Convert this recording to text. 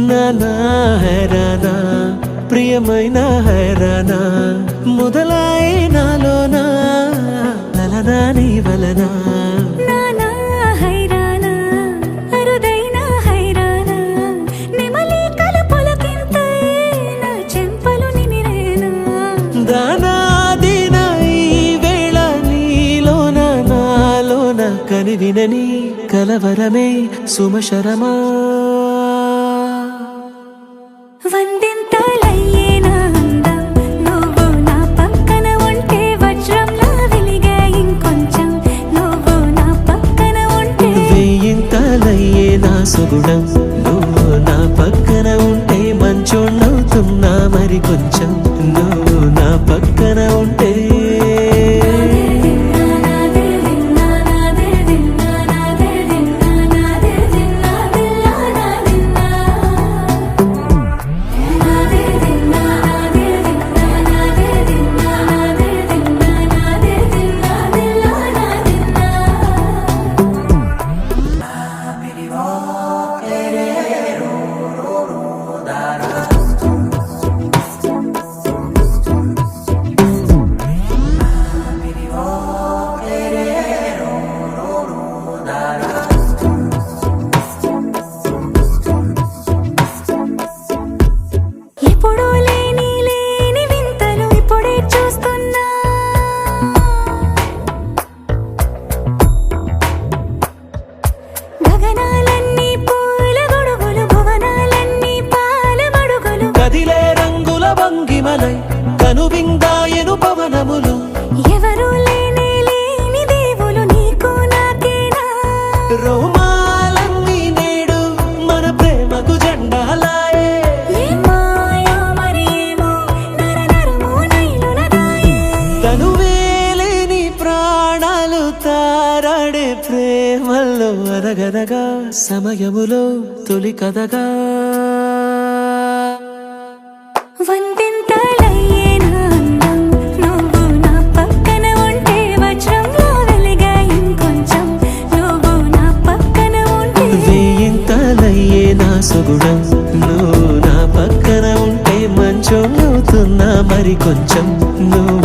నానా హైరానా ప్రియమైన హైరానా మొదలాయి నాలోనా లలనా నీ వలనా నానా హైరానా అరుదైన హైరానా నెమలి కలుపులకింతై నా చెంపలు నిమిరేనా దానా దీనా ఈ వేళ నీలోన నాలోన కనివినని కలవరమే సుమశరమా వందింతలయ్యేనా అందం నువ్వు నా పక్కన ఉంటే వజ్రంలా వెలిగే ఇంకొంచెం నువ్వు నా పక్కన ఉంటే వెయ్యింతలయ్యే నా సుగుణం నువ్వు నా పక్కన ఉంటే మంచోణ్ణవుతున్నా మరి కొంచెం నువ్వు నా పక్కన ఉంటే ఎప్పుడూ లేని వింతలు ఇప్పుడే చూస్తున్నా గగనాలన్నీ పూల గొడుగులు భువనాలన్నీ పాల మడుగులు కదిలే రంగుల భంగిమలై కనువిందాయను పవనములు ఎవరూ లేని దేవులు నీకు నాకేనా రోమాలన్నీ నేడు మన ప్రేమకు జెండాలాయే ఏ మాయో మరి ఏమో నరనరమో నైలునదాయే తనువేలేని ప్రాణాలు తారాడే ప్రేమల్లో అరగదగా సమయములో తొలి కథగా వందింతలయ్యేనా అందం నువ్వు నా పక్కన ఉంటే వజ్రంలా వెలిగే ఇంకొంచెం నువ్వు నా పక్కన ఉంటే వెయ్యింతలయ్యే నా సుగుణం నువ్వు నా పక్కన ఉంటే మంచోణ్ణవుతున్నా మరి కొంచెం నువ్వు